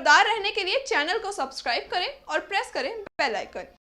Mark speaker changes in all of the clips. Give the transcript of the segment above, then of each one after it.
Speaker 1: खबरदार रहने के लिए चैनल को सब्सक्राइब करें और प्रेस करें बेल आइकन।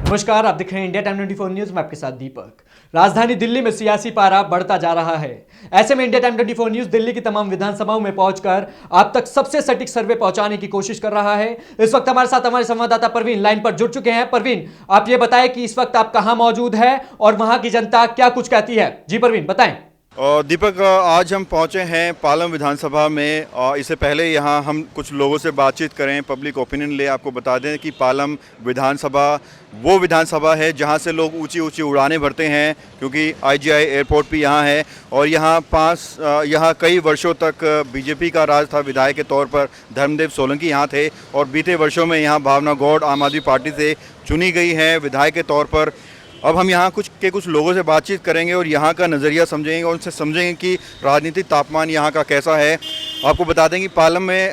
Speaker 2: नमस्कार, आप देख रहे हैं इंडिया टाइम 24 न्यूज में आपके साथ दीपक। राजधानी दिल्ली में सियासी पारा बढ़ता जा रहा है। ऐसे में इंडिया टाइम 24 न्यूज दिल्ली की तमाम विधानसभाओं में पहुंचकर आप तक सबसे सटीक सर्वे पहुंचाने की कोशिश कर रहा है। इस वक्त हमारे साथ हमारे संवाददाता परवीन लाइन पर जुड़ चुके हैं। परवीन, आप ये बताएं कि इस वक्त आप कहां मौजूद है और वहां की जनता क्या कुछ कहती है। जी परवीन, बताएं।
Speaker 3: दीपक, आज हम पहुंचे हैं पालम विधानसभा में और इससे पहले यहां हम कुछ लोगों से बातचीत करें, पब्लिक ओपिनियन ले। आपको बता दें कि पालम विधानसभा वो विधानसभा है जहां से लोग ऊंची ऊंची उड़ानें भरते हैं, क्योंकि आईजीआई एयरपोर्ट भी यहां है और यहाँ कई वर्षों तक बीजेपी का राज था। विधायक के तौर पर धर्मदेव सोलंकी यहाँ थे और बीते वर्षों में यहाँ भावना गौड़ आम आदमी पार्टी से चुनी गई हैं विधायक के तौर पर। अब हम यहाँ कुछ लोगों से बातचीत करेंगे और यहाँ का नज़रिया समझेंगे और उनसे समझेंगे कि राजनीतिक तापमान यहाँ का कैसा है। आपको बता दें कि पालम में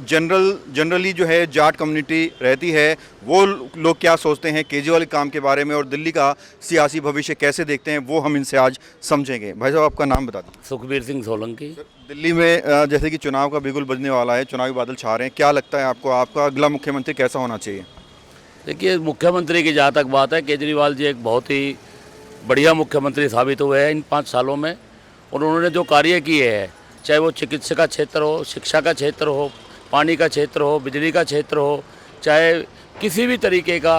Speaker 3: जनरली जो है जाट कम्युनिटी रहती है। वो लोग क्या सोचते हैं केजरीवाल के काम के बारे में और दिल्ली का सियासी भविष्य कैसे देखते हैं, वो हम इनसे आज समझेंगे। भाई साहब, आपका नाम बता दें।
Speaker 4: सुखबीर सिंह सोलंकी।
Speaker 3: दिल्ली में जैसे कि चुनाव का बिगुल बजने वाला है, चुनावी बादल छा रहे हैं, क्या लगता है आपको, आपका अगला मुख्यमंत्री कैसा होना चाहिए?
Speaker 4: देखिए, मुख्यमंत्री की जहाँ तक बात है, केजरीवाल जी एक बहुत ही बढ़िया मुख्यमंत्री साबित हुए हैं इन 5 सालों में। और उन्होंने जो कार्य किए हैं, चाहे वो चिकित्सा का क्षेत्र हो, शिक्षा का क्षेत्र हो, पानी का क्षेत्र हो, बिजली का क्षेत्र हो, चाहे किसी भी तरीके का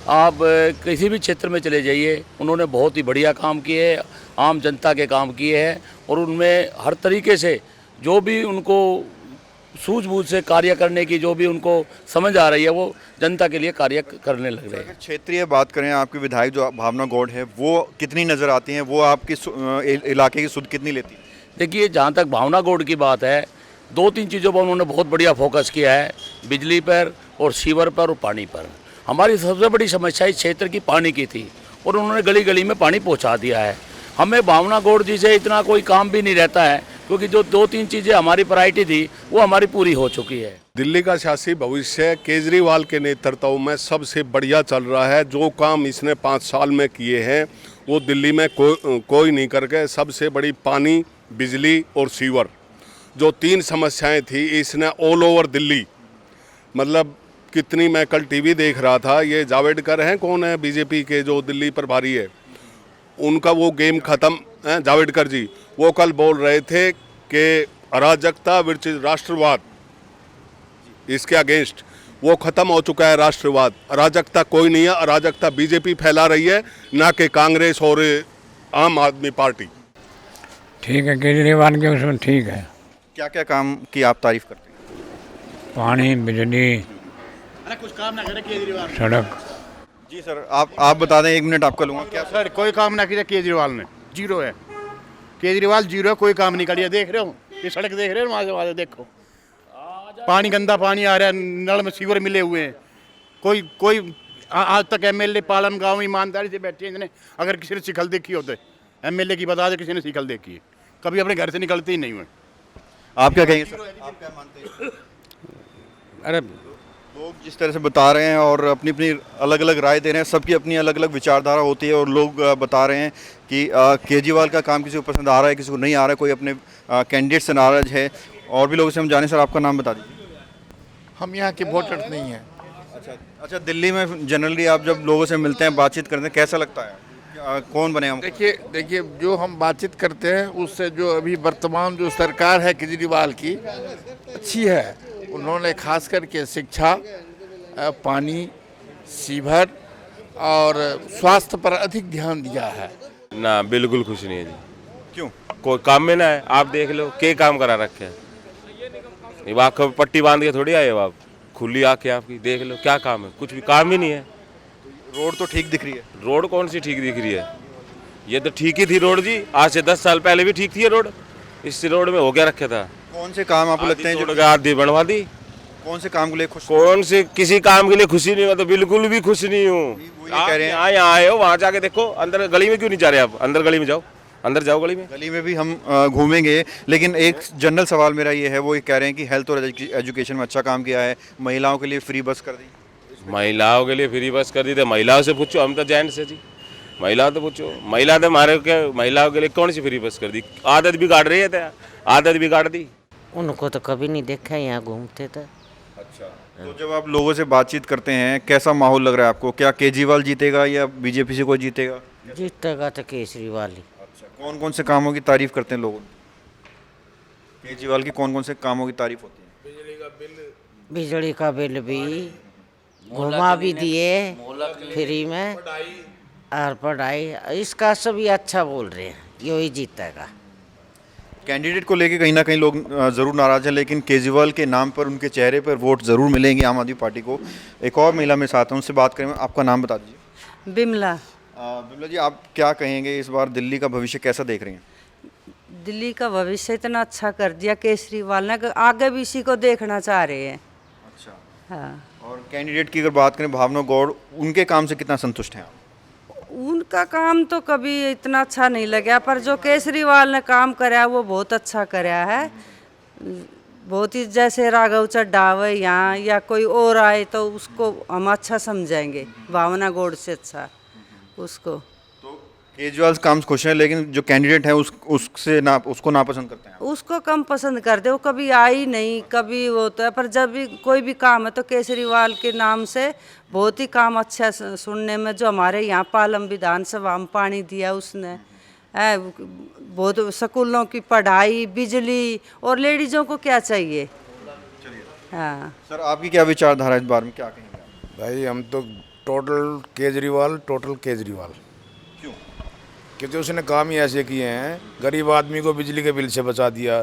Speaker 4: आप किसी भी क्षेत्र में चले जाइए, उन्होंने बहुत ही बढ़िया काम किए हैं, आम जनता के काम किए हैं। और उनमें हर तरीके से जो भी उनको सूझबूझ से कार्य करने की जो भी उनको समझ आ रही है, वो जनता के लिए कार्य करने लग रहे हैं।
Speaker 3: क्षेत्रीय बात करें, आपके विधायक जो भावना गौड़ है वो कितनी नज़र आती हैं, वो आपकी इलाके की सुध कितनी लेती है?
Speaker 4: देखिए, जहाँ तक भावना गौड़ की बात है, 2-3 चीज़ों पर उन्होंने बहुत बढ़िया फोकस किया है, बिजली पर और सीवर पर और पानी पर। हमारी सबसे बड़ी समस्या इस क्षेत्र की पानी की थी और उन्होंने गली गली में पानी पहुँचा दिया है। हमें भावना गौड़ जी से इतना कोई काम भी नहीं रहता है, क्योंकि जो 2-3 चीज़ें हमारी प्रायोरिटी थी वो हमारी पूरी हो चुकी है।
Speaker 5: दिल्ली का सियासी भविष्य केजरीवाल के नेतृत्व में सबसे बढ़िया चल रहा है। जो काम इसने 5 साल में किए हैं वो दिल्ली में कोई नहीं करके, सबसे बड़ी पानी, बिजली और सीवर, जो 3 समस्याएं थी, इसने ऑल ओवर दिल्ली, मतलब कितनी, मैं कल टीवी देख रहा था, ये जावड़ेकर हैं, कौन है बीजेपी के जो दिल्ली प्रभारी है, उनका वो गेम ख़त्म है। जावड़ेकर जी वो कल बोल रहे थे कि अराजकता विच राष्ट्रवाद, इसके अगेंस्ट वो ख़त्म हो चुका है राष्ट्रवाद। अराजकता कोई नहीं है, अराजकता बीजेपी फैला रही है, ना कि कांग्रेस और आम आदमी पार्टी।
Speaker 6: ठीक है, केजरीवाल के उसमें ठीक है।
Speaker 3: क्या क्या काम की आप तारीफ करते हैं?
Speaker 6: पानी, बिजली,
Speaker 7: कुछ काम ना करे केजरीवाल।
Speaker 6: सड़क।
Speaker 3: जी सर, आप बता दें, 1 मिनट आपका लूँगा। क्या
Speaker 7: सर, कोई काम ना किया केजरीवाल ने, जीरो है। केजरीवाल जीरो है, कोई काम नहीं किया। देख रहे हो ये सड़क, देख रहे हो वहाँ से देखो, पानी, गंदा पानी आ रहा है, नल में सीवर मिले हुए हैं। कोई आज तक एमएलए पालम गांव में ईमानदारी से बैठे हैं। इन्होंने अगर किसी ने शिकल देखी हो तो एमएलए की बता दे, किसी ने शिकल देखी है, कभी अपने घर से निकलते ही नहीं हुए।
Speaker 3: आप क्या कहेंगे सर, आप क्या मानते हैं?
Speaker 5: अरे
Speaker 3: लोग जिस तरह से बता रहे हैं और अपनी अपनी अलग अलग राय दे रहे हैं, सबकी अपनी अलग अलग विचारधारा होती है और लोग बता रहे हैं कि केजरीवाल का काम किसी को पसंद आ रहा है, किसी को नहीं आ रहा है, कोई अपने कैंडिडेट से नाराज है। और भी लोगों से हम जाने। सर, आपका नाम बता दीजिए।
Speaker 8: हम यहाँ के वोटर्स नहीं हैं।
Speaker 3: अच्छा, दिल्ली में जनरली आप जब लोगों से मिलते हैं, बातचीत करते हैं, कैसा लगता है, कौन बने हम?
Speaker 8: देखिए जो हम बातचीत करते हैं उससे जो अभी वर्तमान जो सरकार है केजरीवाल की, अच्छी है। उन्होंने खास करके शिक्षा, पानी, सीवर और स्वास्थ्य पर अधिक ध्यान दिया है।
Speaker 9: ना, बिल्कुल खुश नहीं है जी।
Speaker 3: क्यों?
Speaker 9: कोई काम में ना है। आप देख लो क्या काम करा रखे हैं। आप पट्टी बांध के थोड़ी आए हो, आप खुली आके आपकी देख लो क्या काम है, कुछ भी काम ही नहीं है।
Speaker 3: रोड तो ठीक दिख रही है।
Speaker 9: रोड कौन सी ठीक दिख रही है? ये तो ठीक ही थी रोड जी, आज से 10 साल पहले भी ठीक थी ये रोड। इस रोड में हो गया रखा था।
Speaker 3: कौन से काम आपको लगते हैं जो
Speaker 9: आधी बनवा दी?
Speaker 3: कौन से काम के लिए खुश?
Speaker 9: कौन से किसी काम के लिए खुशी नहीं? मैं तो बिल्कुल भी खुश नहीं हूँ।
Speaker 3: कह रहे हैं
Speaker 9: यहाँ आए हो, वहाँ जाके देखो, अंदर गली में क्यों नहीं जा रहे आप? अंदर गली में जाओ, अंदर जाओ गली में
Speaker 3: भी हम घूमेंगे। लेकिन एक जनरल सवाल मेरा ये है, वो ये कह रहे हैं कि हेल्थ और एजुकेशन में अच्छा काम किया है, महिलाओं के लिए फ्री बस कर दी।
Speaker 9: महिलाओं के लिए फ्री बस कर दी, तो महिलाओं से पूछो, हम तो जेंट्स है जी। महिला तो पूछो, महिला तो हमारे क्या महिलाओं के लिए कौन सी फ्री बस कर दी, आदत बिगाड़ रही है तो आदत बिगाड़ दी।
Speaker 10: उनको तो कभी नहीं देखा, यहाँ घूमते थे।
Speaker 3: अच्छा, तो जब आप लोगों से बातचीत करते हैं कैसा माहौल लग रहा है आपको? क्या केजरीवाल जीतेगा या बीजेपी से कोई जीतेगा?
Speaker 10: जीतेगा तो केजरीवाल ही।
Speaker 3: अच्छा, कौन कौन से कामों की तारीफ करते हैं लोग? केजरीवाल की कौन कौन से कामों की तारीफ होती है?
Speaker 10: बिजली का बिल भी घुमा भी दिए फ्री में, और पढ़ाई इसका सभी अच्छा बोल रहे हैं, यही जीतेगा।
Speaker 3: कैंडिडेट को लेके कहीं ना कहीं लोग ज़रूर नाराज हैं, लेकिन केजरीवाल के नाम पर, उनके चेहरे पर वोट ज़रूर मिलेंगे आम आदमी पार्टी को। एक और महिला मेरे साथ हैं, उनसे बात करें। आपका नाम बता दीजिए।
Speaker 11: बिमला।
Speaker 3: बिमला जी, आप क्या कहेंगे, इस बार दिल्ली का भविष्य कैसा देख रहे हैं?
Speaker 11: दिल्ली का भविष्य इतना अच्छा कर दिया केजरीवाल ने, आगे भी इसी को देखना चाह रहे हैं।
Speaker 3: अच्छा,
Speaker 11: हाँ।
Speaker 3: और कैंडिडेट की अगर बात करें भावना गौड़, उनके काम से कितना संतुष्ट हैं आप?
Speaker 11: उनका काम तो कभी इतना अच्छा नहीं लगा, पर जो केजरीवाल ने काम कराया वो बहुत अच्छा कराया है। बहुत ही, जैसे राघव चड्ढा है यहाँ या कोई और आए तो उसको हम अच्छा समझेंगे, भावना गौड़ से अच्छा उसको।
Speaker 3: केजरीवाल काम से खुश हैं, लेकिन जो कैंडिडेट है उसको नापसंद करते हैं।
Speaker 11: उसको कम पसंद करते, वो कभी आई नहीं, कभी वो तो है, पर जब भी कोई भी काम है तो केजरीवाल के नाम से बहुत ही काम अच्छा सुनने में। जो हमारे यहाँ पालम विधानसभा में पानी दिया उसने, बहुत स्कूलों की पढ़ाई, बिजली, और लेडीज़ों को क्या चाहिए। हाँ
Speaker 3: सर, आपकी क्या विचारधारा इस बारे में, क्या कहेंगे आप?
Speaker 6: भाई हम तो टोटल केजरीवाल क्यों? क्योंकि उसने काम ही ऐसे किए हैं, गरीब आदमी को बिजली के बिल से बचा दिया,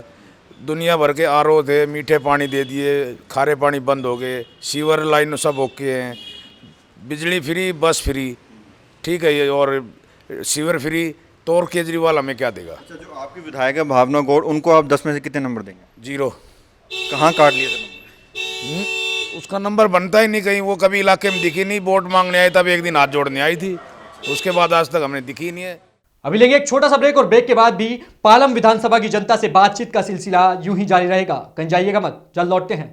Speaker 6: दुनिया भर के आरओ थे मीठे पानी दे दिए, खारे पानी बंद हो गए, सीवर लाइन सब ओके हैं, बिजली फ्री, बस फ्री, ठीक है ये, और सीवर फ्री, तो और केजरीवाल हमें क्या देगा?
Speaker 3: अच्छा, जो आपकी विधायक है भावना गौड़, उनको आप 10 में से कितने नंबर देंगे?
Speaker 6: 0।
Speaker 3: कहाँ काट लिए थे नंबर?
Speaker 6: उसका नंबर बनता ही नहीं कहीं, वो कभी इलाके में दिखी नहीं, वोट मांगने आई तब एक दिन हाथ जोड़ने आई थी, उसके बाद आज तक हमने दिखी नहीं है।
Speaker 2: अभी लेंगे एक छोटा सा ब्रेक, और ब्रेक के बाद भी पालम विधानसभा की जनता से बातचीत का सिलसिला यूं ही जारी रहेगा, कहीं जाइएगा मत, जल्द लौटते हैं।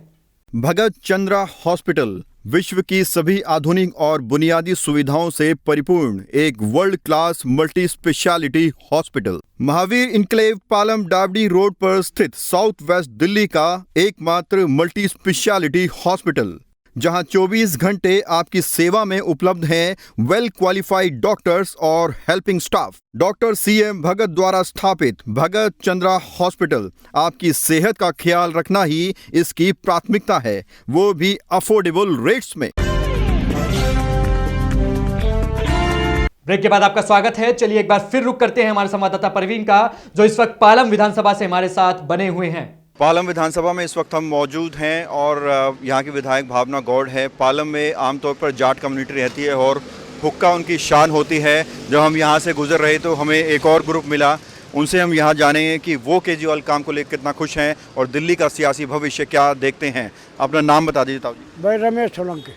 Speaker 3: भगत चंद्रा हॉस्पिटल विश्व की सभी आधुनिक और बुनियादी सुविधाओं से परिपूर्ण एक world class multi speciality hospital, Mahavir enclave Palam डावडी रोड पर स्थित साउथ वेस्ट दिल्ली का एकमात्र मल्टी स्पेशलिटी हॉस्पिटल, जहां 24 घंटे आपकी सेवा में उपलब्ध हैं वेल क्वालिफाइड डॉक्टर्स और हेल्पिंग स्टाफ। डॉक्टर CM भगत द्वारा स्थापित भगत चंद्रा हॉस्पिटल आपकी सेहत का ख्याल रखना ही इसकी प्राथमिकता है, वो भी अफोर्डेबल रेट्स में।
Speaker 2: ब्रेक के बाद आपका स्वागत है। चलिए एक बार फिर रुक करते हैं हमारे संवाददाता परवीन का, जो इस वक्त पालम विधानसभा से हमारे साथ बने हुए हैं।
Speaker 3: पालम विधानसभा में इस वक्त हम मौजूद हैं और यहाँ की विधायक भावना गौड़ है। पालम में आमतौर पर जाट कम्युनिटी रहती है और हुक्का उनकी शान होती है। जब हम यहाँ से गुजर रहे तो हमें एक और ग्रुप मिला, उनसे हम यहाँ जानेंगे कि वो केजरीवाल काम को लेकर कितना खुश हैं और दिल्ली का सियासी भविष्य क्या देखते हैं। अपना नाम बता दीजिए ताऊ जी।
Speaker 12: भाई रमेश सोलंकी।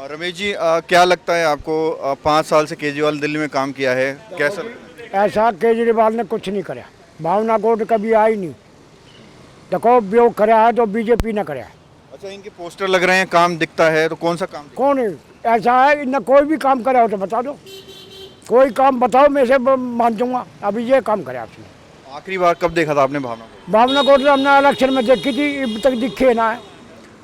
Speaker 3: रमेश जी, क्या लगता है आपको, 5 साल से केजरीवाल दिल्ली में काम किया है, कैसा?
Speaker 12: ऐसा केजरीवाल ने कुछ नहीं कराया, भावना गौड़ कभी आई नहीं। देखो जो कराया है तो बीजेपी ने कराया।
Speaker 3: अच्छा, इनके पोस्टर लग रहे हैं, काम दिखता है, तो कौन सा काम?
Speaker 12: कौन है ऐसा है, इनने कोई भी काम कराया हो तो बता दो, कोई काम बताओ, मैं से मान जाऊंगा। अभी ये काम कराया आपने।
Speaker 3: आखिरी बार कब देखा था आपने भावना गौड़?
Speaker 12: भावना गौड़ तो हमने इलेक्शन में देखी थी, अब तक दिखे ना है।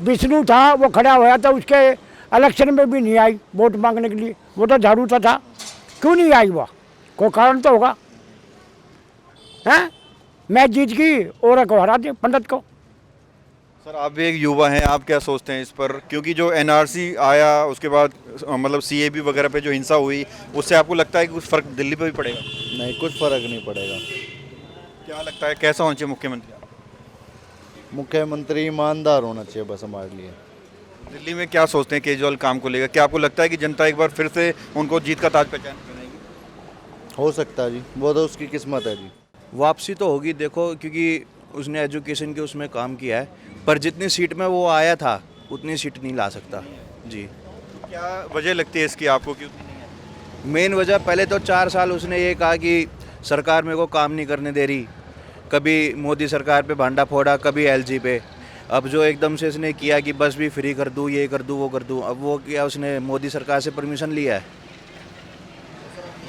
Speaker 12: विष्णु था वो खड़ा हुआ था, उसके इलेक्शन में भी नहीं आई वोट मांगने के लिए, वो तो झाड़ू था, क्यों नहीं आई? वह कोई कारण तो होगा। हैं, मैच जीत गई और को हरा दे पंडित को।
Speaker 3: सर, आप भी एक युवा हैं, आप क्या सोचते हैं इस पर? क्योंकि जो NRC आया उसके बाद मतलब CAB वगैरह पे जो हिंसा हुई, उससे आपको लगता है कि कुछ फ़र्क दिल्ली पे भी पड़ेगा?
Speaker 13: नहीं, कुछ फ़र्क नहीं पड़ेगा।
Speaker 3: क्या लगता है कैसा होना चाहिए मुख्यमंत्री?
Speaker 13: मुख्यमंत्री ईमानदार होना चाहिए बस हमारे लिए।
Speaker 3: दिल्ली में क्या सोचते हैं केजरीवाल काम को लेकर? क्या आपको लगता है कि जनता एक बार फिर से उनको जीत का ताज पहनाएगी?
Speaker 13: हो सकता है जी, वो तो उसकी किस्मत है जी।
Speaker 14: वापसी तो होगी देखो, क्योंकि उसने एजुकेशन के उसमें काम किया है, पर जितनी सीट में वो आया था उतनी सीट नहीं ला सकता जी।
Speaker 3: क्या वजह लगती है इसकी आपको, क्यों?
Speaker 14: मेन वजह, पहले तो 4 साल उसने ये कहा कि सरकार मेरे को काम नहीं करने दे रही, कभी मोदी सरकार पे भांडा फोड़ा, कभी LG पे। अब जो एकदम से इसने किया कि बस भी फ्री कर दूँ, ये कर दूँ, वो कर दूँ, अब वो क्या उसने मोदी सरकार से परमिशन लिया है?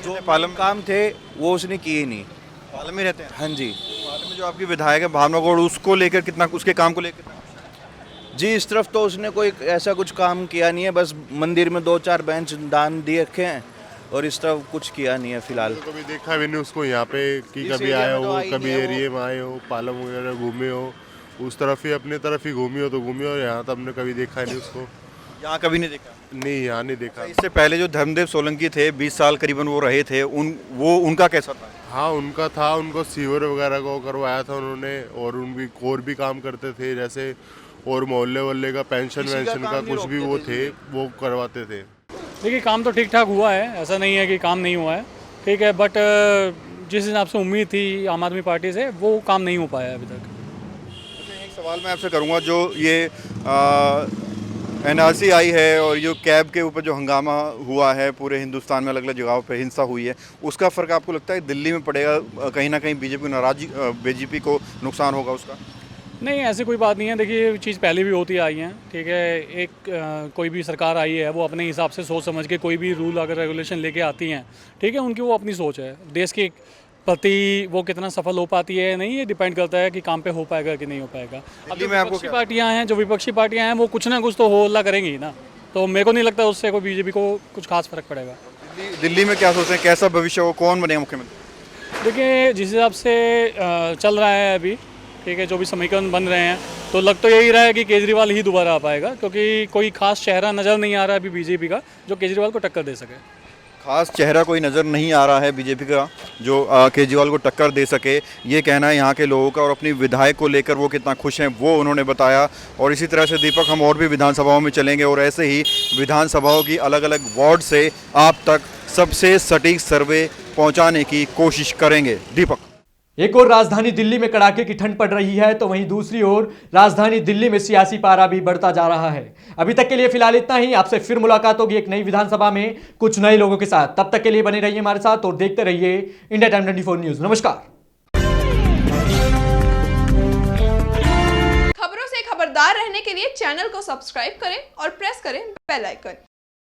Speaker 3: जो पालम
Speaker 14: काम थे वो उसने किए नहीं।
Speaker 3: पालम में रहते हैं।
Speaker 14: हाँ जी।
Speaker 3: पालम में जो आपकी विधायक है भावना गौड़, उसको लेकर कितना, उसके काम को लेकर
Speaker 14: जी इस तरफ तो उसने कोई ऐसा कुछ काम किया नहीं है, बस मंदिर में 2-4 बेंच दान दिए रखे हैं और इस तरफ कुछ किया नहीं है फिलहाल।
Speaker 5: तो कभी देखा भी नहीं उसको यहाँ पे कि
Speaker 14: इस
Speaker 5: कभी
Speaker 14: एरिया
Speaker 5: आया
Speaker 14: में तो
Speaker 5: हो,
Speaker 14: आई
Speaker 5: कभी
Speaker 14: नहीं है वो।
Speaker 5: एरिया में आए हो, पालम वगैरह घूमे हो, उस तरफ ही अपने तरफ ही घूमी हो तो घूमी हो, और यहाँ तो हमने कभी देखा ही नहीं उसको।
Speaker 3: यहाँ कभी नहीं देखा?
Speaker 5: नहीं, यहाँ नहीं देखा।
Speaker 3: इससे पहले जो धर्मदेव सोलंकी थे 20 साल करीबन वो रहे थे, उनका कैसा था?
Speaker 5: हाँ उनका था, उनको सीवर वगैरह को करवाया था उन्होंने, और उनकी और भी काम करते थे जैसे, और मोहल्ले वल्ले का पेंशन वेंशन का कुछ भी वो थे वो करवाते थे।
Speaker 15: देखिए काम तो ठीक ठाक हुआ है, ऐसा नहीं है कि काम नहीं हुआ है, ठीक है, बट जिस हिसाब से उम्मीद थी आम आदमी पार्टी से वो काम नहीं हो पाया अभी तक।
Speaker 3: एक सवाल मैं आपसे करूंगा, जो ये एनआरसी आई है और जो कैब के ऊपर जो हंगामा हुआ है, पूरे हिंदुस्तान में अलग अलग जगहों पे हिंसा हुई है, उसका फ़र्क आपको लगता है दिल्ली में पड़ेगा? कहीं ना कहीं बीजेपी को नुकसान होगा उसका?
Speaker 15: नहीं, ऐसी कोई बात नहीं है। देखिए ये चीज़ पहले भी होती आई है, ठीक है, एक कोई भी सरकार आई है वो अपने हिसाब से सोच समझ के कोई भी रूल अगर रेगुलेशन लेके आती हैं, ठीक है, उनकी वो अपनी सोच है। देश के प्रति वो कितना सफल हो पाती है नहीं, ये डिपेंड करता है कि काम पे हो पाएगा कि नहीं हो पाएगा। अब जो विपक्षी पार्टियां हैं वो कुछ ना कुछ तो हो हल्ला करेंगी ही ना, तो मेरे को नहीं लगता उससे कोई बीजेपी को कुछ खास फर्क पड़ेगा।
Speaker 3: दिल्ली में क्या सोचते हैं, कैसा भविष्य हो, कौन बनेगा मुख्यमंत्री?
Speaker 15: देखिए जिस हिसाब से चल रहा है अभी, ठीक है, जो भी समीकरण बन रहे हैं, तो लग तो यही रहा है कि केजरीवाल ही दोबारा आ पाएगा, क्योंकि कोई खास चेहरा नज़र नहीं आ रहा है अभी बीजेपी का जो केजरीवाल को टक्कर दे सके।
Speaker 3: खास चेहरा कोई नज़र नहीं आ रहा है बीजेपी का जो केजरीवाल को टक्कर दे सके, ये कहना है यहाँ के लोगों का। और अपनी विधायक को लेकर वो कितना खुश हैं वो उन्होंने बताया। और इसी तरह से दीपक, हम और भी विधानसभाओं में चलेंगे और ऐसे ही विधानसभाओं की अलग अलग वार्ड से आप तक सबसे सटीक सर्वे पहुँचाने की कोशिश करेंगे। दीपक।
Speaker 2: एक और राजधानी दिल्ली में कड़ाके की ठंड पड़ रही है, तो वहीं दूसरी ओर राजधानी दिल्ली में सियासी पारा भी बढ़ता जा रहा है। अभी तक के लिए फिलहाल इतना ही। आपसे फिर मुलाकात होगी एक नई विधानसभा में कुछ नए लोगों के साथ। तब तक के लिए बने रहिए हमारे साथ और देखते रहिए इंडिया टाइम 24 न्यूज। नमस्कार।
Speaker 1: खबरों से खबरदार रहने के लिए चैनल को सब्सक्राइब करें और प्रेस करें बेल आइकन।